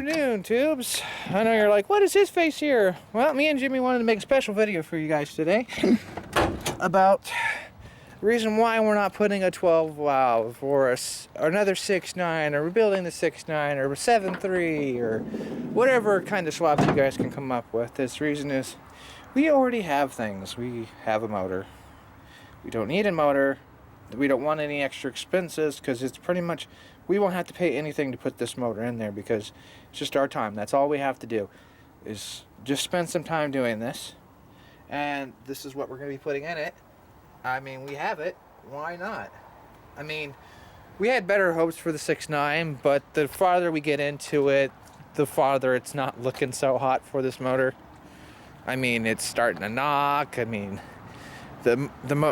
afternoon, tubes. I know you're like, what is his face here? Well, me and Jimmy wanted to make a special video for you guys today about the reason why we're not putting a 12 valve or another 6.9 or rebuilding the 6.9 or a 7.3 or whatever kind of swaps you guys can come up with. This reason is we already have things. We have a motor. We don't need a motor. We don't want any extra expenses because it's pretty much, we won't have to pay anything to put this motor in there because it's just our time. That's all we have to do is just spend some time doing this. And this is what we're going to be putting in it. I mean, we have it. Why not? I mean, we had better hopes for the 6.9, but the farther we get into it, the farther it's not looking so hot for this motor. I mean, it's starting to knock. I mean,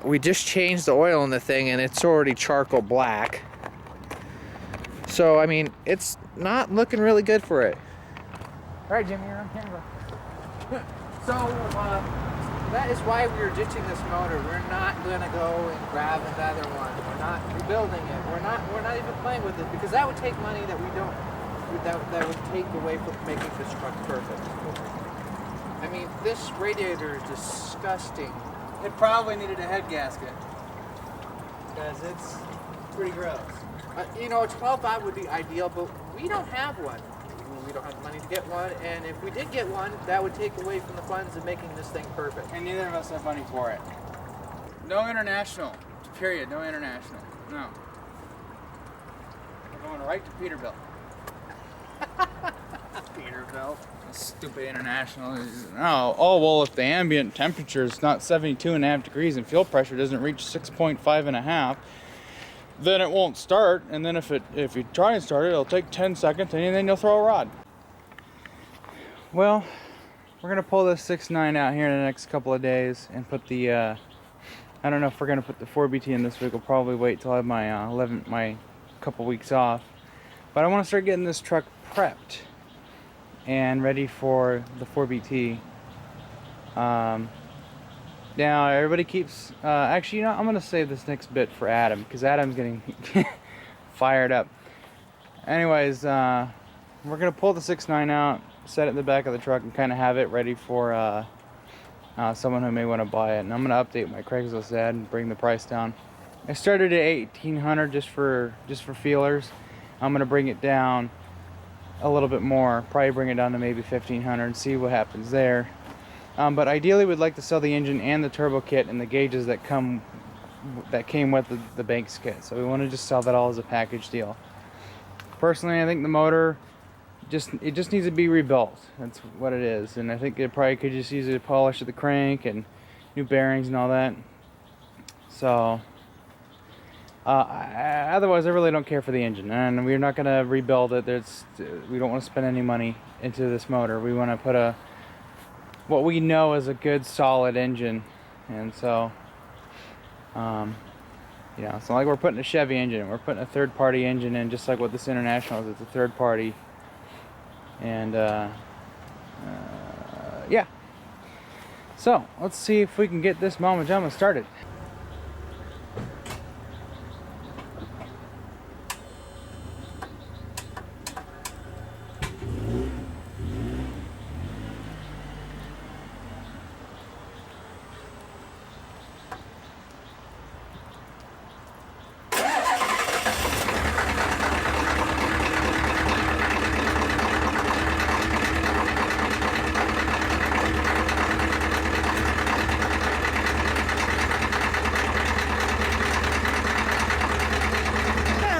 we just changed the oil in the thing and it's already charcoal black. So, I mean, it's not looking really good for it. Alright, Jimmy, you're on camera. So, that is why we're ditching this motor. We're not going to go and grab another one. We're not rebuilding it. We're not even playing with it because that would take money that we don't, that would take away from making this truck perfect. I mean, this radiator is disgusting. It probably needed a head gasket because it's pretty gross. You know, a 12 valve would be ideal, but we don't have one. We don't have the money to get one, and if we did get one, that would take away from the funds of making this thing perfect. And neither of us have money for it. No international. Period. No international. No. We're going right to Peterbilt. Peterbilt. Stupid international. Oh, well, if the ambient temperature is not 72.5 degrees and fuel pressure doesn't reach 6.5, then it won't start. And then if you try and start it, it'll take 10 seconds and then you'll throw a rod. Well, we're going to pull this 6.9 out here in the next couple of days and put the, I don't know if we're going to put the 4BT in this week. We'll probably wait till I have my couple weeks off. But I want to start getting this truck prepped and ready for the 4BT. Now everybody keeps actually, you know, I'm gonna save this next bit for Adam because Adam's getting fired up. Anyways, we're gonna pull the 6.9 out, set it in the back of the truck, and kind of have it ready for someone who may want to buy it. And I'm gonna update my Craigslist ad and bring the price down. I started at $1,800 just for feelers. I'm gonna bring it down a little bit more, probably bring it down to maybe $1,500 and see what happens there. But ideally we'd like to sell the engine and the turbo kit and the gauges that came with the Banks kit. So we want to just sell that all as a package deal. Personally, I think the motor just needs to be rebuilt. That's what it is. And I think it probably could just use a polish of the crank and new bearings and all that. So otherwise I really don't care for the engine, and we're not going to rebuild it. We don't want to spend any money into this motor. We want to put what we know is a good solid engine. And so you know, it's not like we're putting a Chevy engine in. We're putting a third-party engine in, just like what this International is. It's a third party. And yeah, so let's see if we can get this Mama Jama started.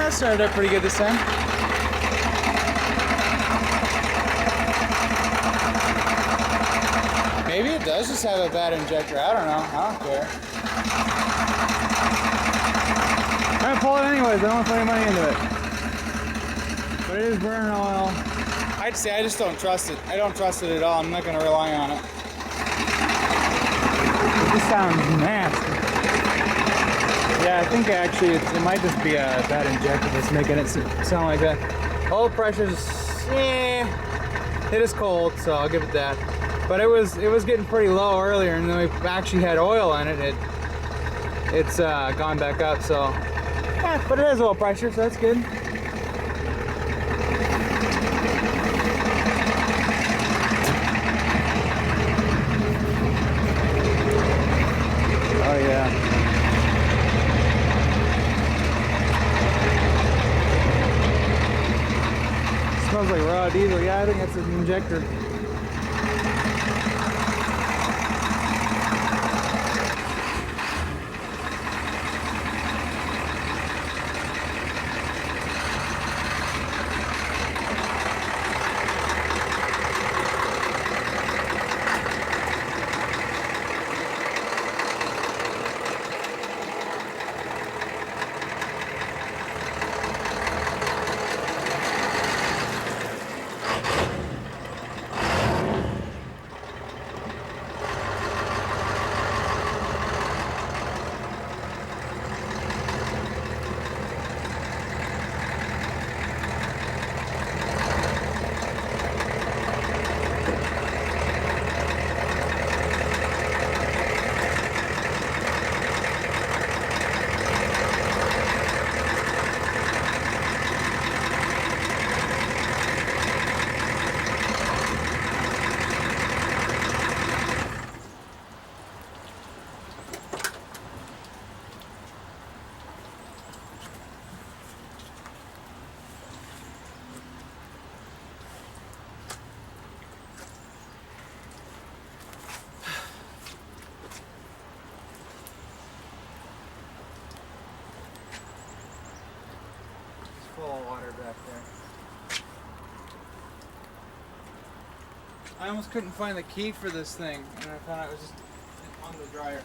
Started up pretty good this time. Maybe it does just have a bad injector. I don't know. I don't care. I'm gonna pull it anyways. I don't want to put any money into it. But it is burning oil. I'd say I just don't trust it. I don't trust it at all. I'm not gonna rely on it. It just sounds nasty. Yeah, I think actually it might just be a bad injector that's making it sound like that. Oil pressure's, it is cold, so I'll give it that. But it was getting pretty low earlier, and then we actually had oil in it. It's gone back up, so yeah, but it has oil pressure, so that's good. raw diesel. Yeah, I think that's an injector. Full of water back there. I almost couldn't find the key for this thing, and I found out it was just on the dryer.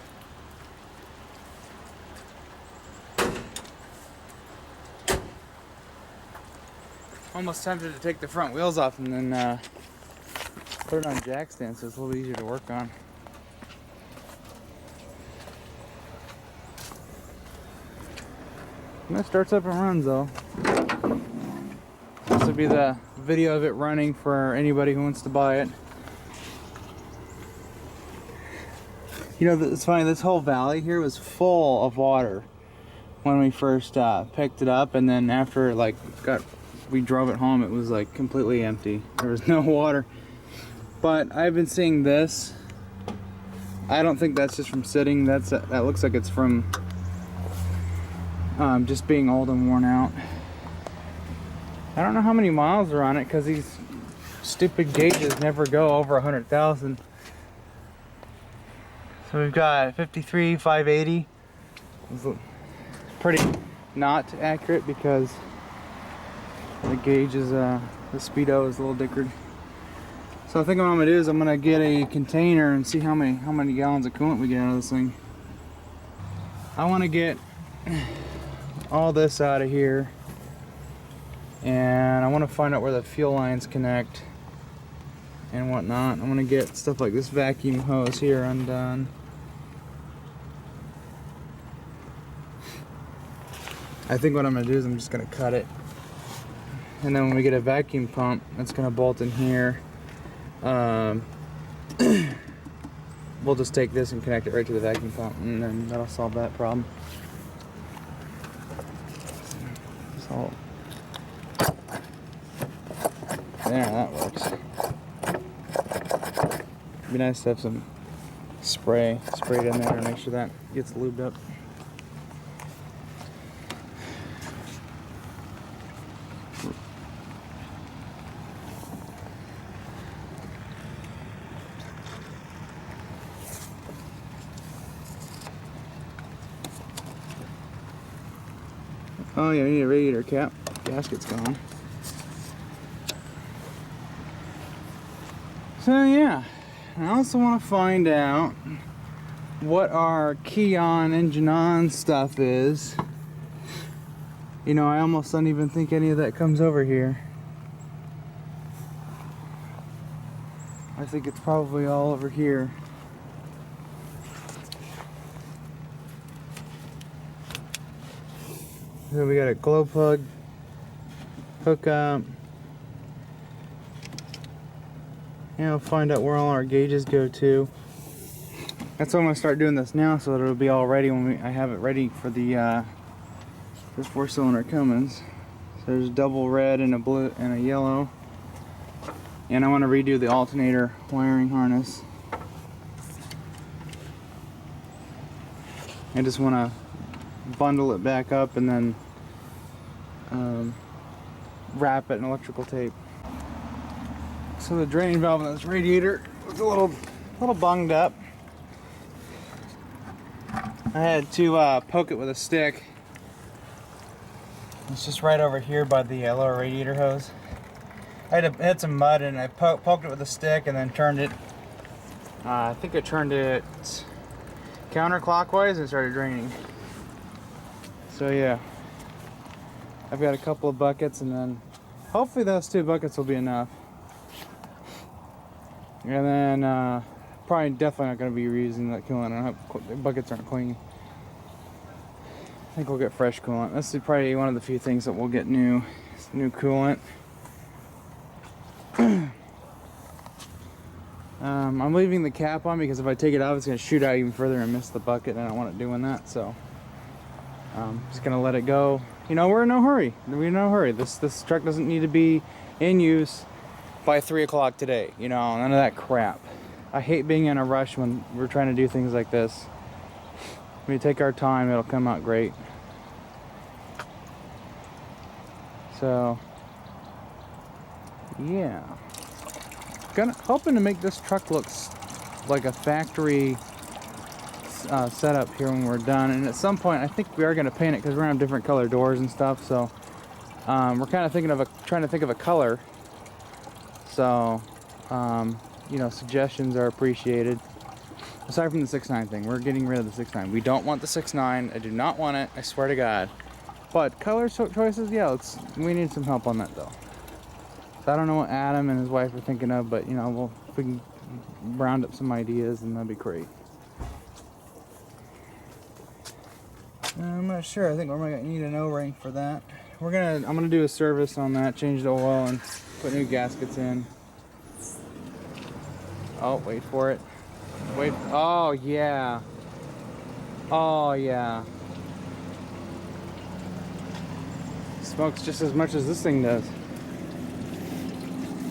Almost tempted to take the front wheels off and then put it on jack stand so it's a little easier to work on. And that starts up and runs though. This will be the video of it running for anybody who wants to buy it. You know, it's funny, this whole valley here was full of water when we first picked it up, and then after we drove it home, it was like completely empty. There was no water. But I've been seeing this. I don't think that's just from sitting. That looks like it's from just being old and worn out. I don't know how many miles are on it because these stupid gauges never go over 100,000. So we've got 53, 580. It's pretty not accurate because the gauge is, the speedo is a little dickered. So I think what I'm gonna do is I'm gonna get a container and see how many gallons of coolant we get out of this thing. I want to get all this out of here, and I want to find out where the fuel lines connect and whatnot. I want to get stuff like this vacuum hose here undone. I think what I'm gonna do is I'm just gonna cut it, and then when we get a vacuum pump, it's gonna bolt in here. We'll just take this and connect it right to the vacuum pump, and then that'll solve that problem. So there, that works. It'd be nice to have some sprayed in there and make sure that gets lubed up. Oh yeah, we need a radiator cap. Gasket's gone. So yeah, I also want to find out what our key on, engine on stuff is. You know, I almost don't even think any of that comes over here. I think it's probably all over here. So we got a glow plug hookup. And I'll find out where all our gauges go to. That's why I'm gonna start doing this now, so that it'll be all ready when I have it ready for the this 4-cylinder Cummins. So there's a double red and a blue and a yellow. And I want to redo the alternator wiring harness. I just want to bundle it back up and then wrap it in electrical tape. So the drain valve in this radiator was a little bunged up. I had to poke it with a stick. It's just right over here by the lower radiator hose. I had some mud and I poked it with a stick and then turned it. I think I turned it counterclockwise and it started draining. So yeah, I've got a couple of buckets and then hopefully those 2 buckets will be enough. And then probably definitely not going to be reusing that coolant. I don't have, the buckets aren't clean. I think we'll get fresh coolant. This is probably one of the few things that we'll get new coolant. I'm leaving the cap on because if I take it off, it's going to shoot out even further and miss the bucket. And I don't want it doing that, so I'm just going to let it go. You know, we're in no hurry. We're in no hurry. This truck doesn't need to be in use by 3 o'clock today. You know, none of that crap. I hate being in a rush when we're trying to do things like this. When we take our time, it'll come out great. So, yeah. Hoping to make this truck look like a factory setup here when we're done. And at some point, I think we are going to paint it because we're going to have different color doors and stuff. So, we're kind of trying to think of a color. So, you know, suggestions are appreciated. Aside from the 6.9 thing, we're getting rid of the 6.9. We don't want the 6.9. I do not want it. I swear to God. But color choices, yeah, we need some help on that though. So I don't know what Adam and his wife are thinking of, but you know, if we can round up some ideas, and that'd be great. I'm not sure. I think we're gonna need an O-ring for that. I'm gonna do a service on that, change the oil, and put new gaskets in. Oh, wait for it. Wait. Oh yeah. Oh yeah. Smokes just as much as this thing does.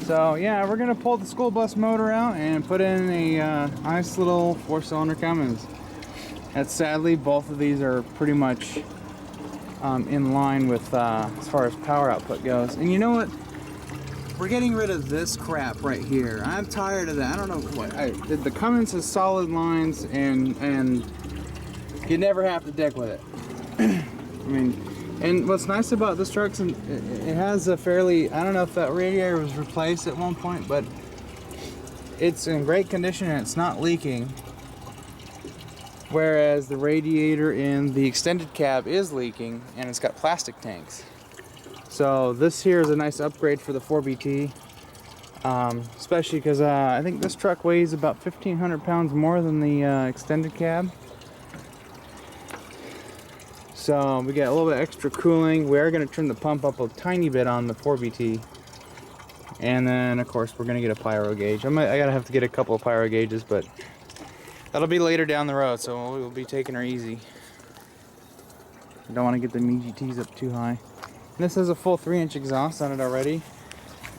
So yeah, we're gonna pull the school bus motor out and put in a nice little 4-cylinder Cummins. And sadly, both of these are pretty much in line with as far as power output goes. And you know what? We're getting rid of this crap right here. I'm tired of that. I don't know what. The Cummins has solid lines, and you never have to dick with it. I mean. And what's nice about this truck, it has a fairly, I don't know if that radiator was replaced at one point, but it's in great condition and it's not leaking. Whereas the radiator in the extended cab is leaking and it's got plastic tanks. So this here is a nice upgrade for the 4BT, especially because I think this truck weighs about 1,500 pounds more than the extended cab. So we get a little bit extra cooling. We are going to trim the pump up a tiny bit on the 4BT. And then of course we're going to get a pyro gauge. I gotta have to get a couple of pyro gauges, but that'll be later down the road, so we'll be taking her easy. I don't want to get the EGTs up too high. And this has a full 3-inch exhaust on it already.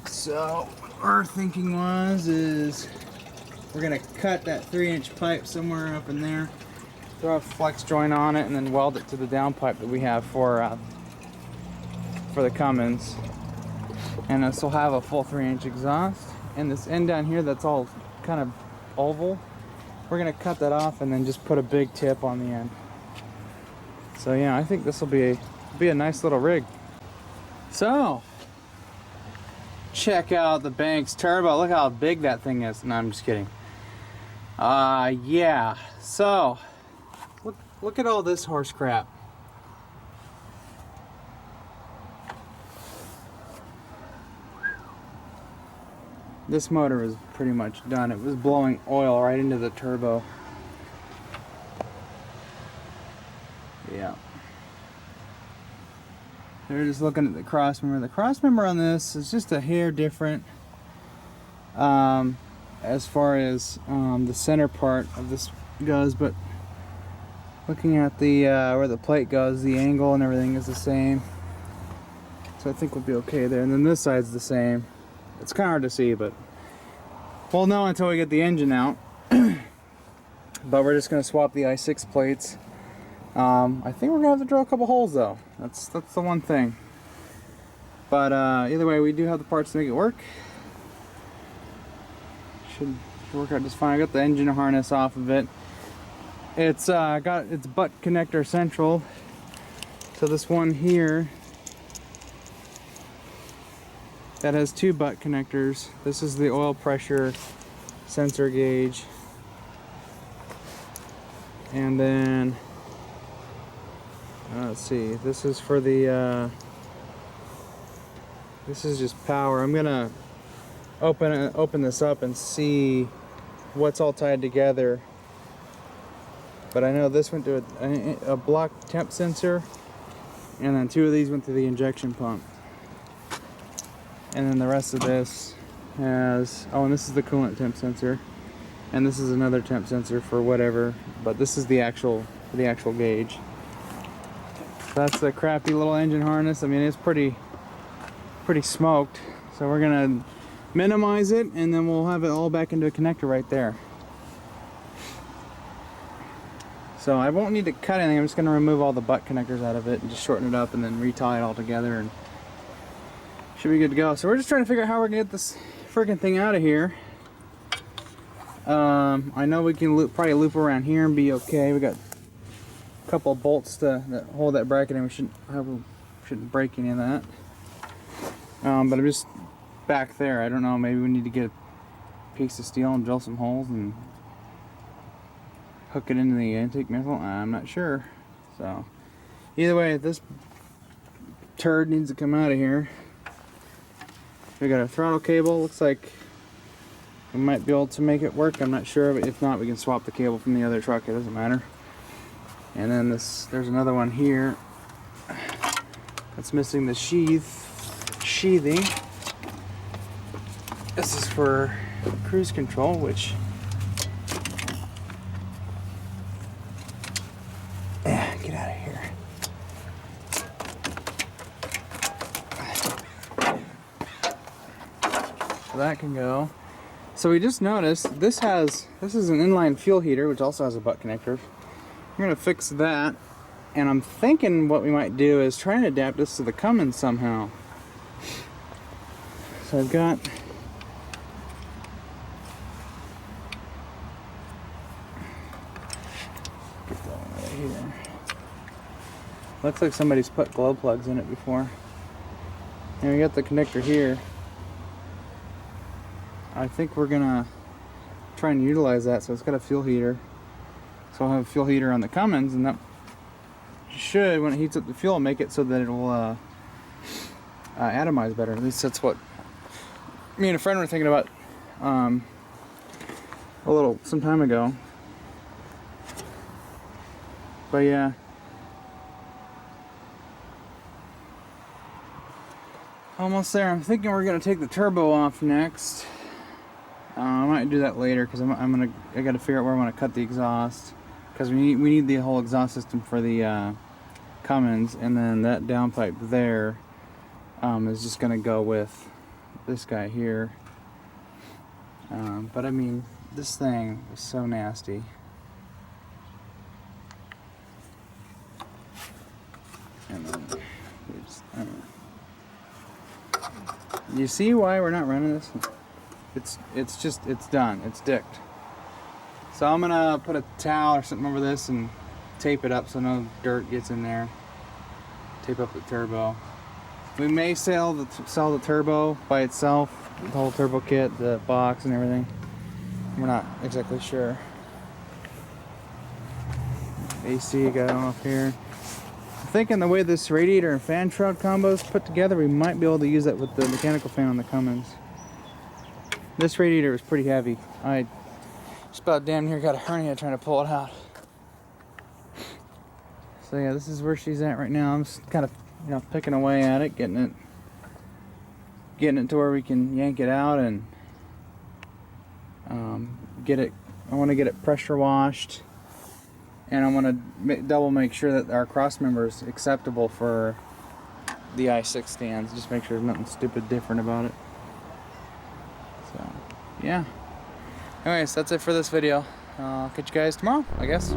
So our thinking is we're going to cut that 3-inch pipe somewhere up in there. Throw a flex joint on it and then weld it to the downpipe that we have for the Cummins. And this will have a full 3-inch exhaust. And this end down here that's all kind of oval, we're going to cut that off and then just put a big tip on the end. So yeah, I think this will be a nice little rig. So, check out the Banks turbo. Look how big that thing is. No, I'm just kidding. Yeah. So, look at all this horse crap. This motor is pretty much done. It was blowing oil right into the turbo. Yeah. They're just looking at the cross member. The cross member on this is just a hair different as far as the center part of this goes, but looking at the where the plate goes, the angle and everything is the same. So I think we'll be okay there. And then this side's the same. It's kind of hard to see, but we'll know until we get the engine out. But we're just going to swap the i6 plates. I think we're going to have to drill a couple holes though. That's the one thing. But either way, we do have the parts to make it work. should work out just fine. I got the engine harness off of it. It's got its butt connector central. So this one here that has 2 butt connectors. This is the oil pressure sensor gauge. And then let's see, this is for the this is just power. I'm gonna open this up and see what's all tied together. But I know this went to a block temp sensor, and then 2 of these went to the injection pump. And then the rest of this has, oh, and this is the coolant temp sensor, and this is another temp sensor for whatever, but this is the actual gauge. That's the crappy little engine harness. I mean, it's pretty smoked. So we're gonna minimize it, and then we'll have it all back into a connector right there. So I won't need to cut anything. I'm just gonna remove all the butt connectors out of it and just shorten it up and then retie it all together, and should be good to go. So we're just trying to figure out how we're gonna get this freaking thing out of here. I know we can probably loop around here and be okay. We got a couple of bolts that hold that bracket, and we shouldn't break any of that. But I'm just back there. I don't know. Maybe we need to get a piece of steel and drill some holes and hook it into the intake manifold. I'm not sure. So either way, this turd needs to come out of here. We got a throttle cable. Looks like we might be able to make it work. I'm not sure, but if not, we can swap the cable from the other truck. It doesn't matter. And then there's another one here that's missing the sheathing. This is for cruise control, which get out of here. So that can go. So we just noticed this is an inline fuel heater, which also has a butt connector. We're gonna fix that, and I'm thinking what we might do is try and adapt this to the Cummins somehow. So I've got get that one right here. Looks like somebody's put glow plugs in it before. And we got the connector here. I think we're gonna try and utilize that. So it's got a fuel heater. So I'll have a fuel heater on the Cummins, and that should, when it heats up the fuel, make it so that it will atomize better. At least that's what me and a friend were thinking about some time ago. But yeah. Almost there. I'm thinking we're gonna take the turbo off next. I might do that later because I got to figure out where I want to cut the exhaust, because we need the whole exhaust system for the Cummins, and then that downpipe there is just gonna go with this guy here. But I mean, this thing is so nasty. And then I don't know. You see why we're not running this? It's done. It's dicked. So I'm gonna put a towel or something over this and tape it up so no dirt gets in there. Tape up the turbo. We may sell the turbo by itself, the whole turbo kit, the box and everything. We're not exactly sure. AC got off here. I'm thinking the way this radiator and fan shroud combo is put together, we might be able to use that with the mechanical fan on the Cummins. This radiator was pretty heavy. I just about damn near got a hernia trying to pull it out. So yeah, this is where she's at right now. I'm just kind of, picking away at it, getting it to where we can yank it out and get it. I want to get it pressure washed, and I want to double make sure that our cross member is acceptable for the i6 stands. Just make sure there's nothing stupid different about it. So, yeah. Anyways, that's it for this video. I'll catch you guys tomorrow, I guess.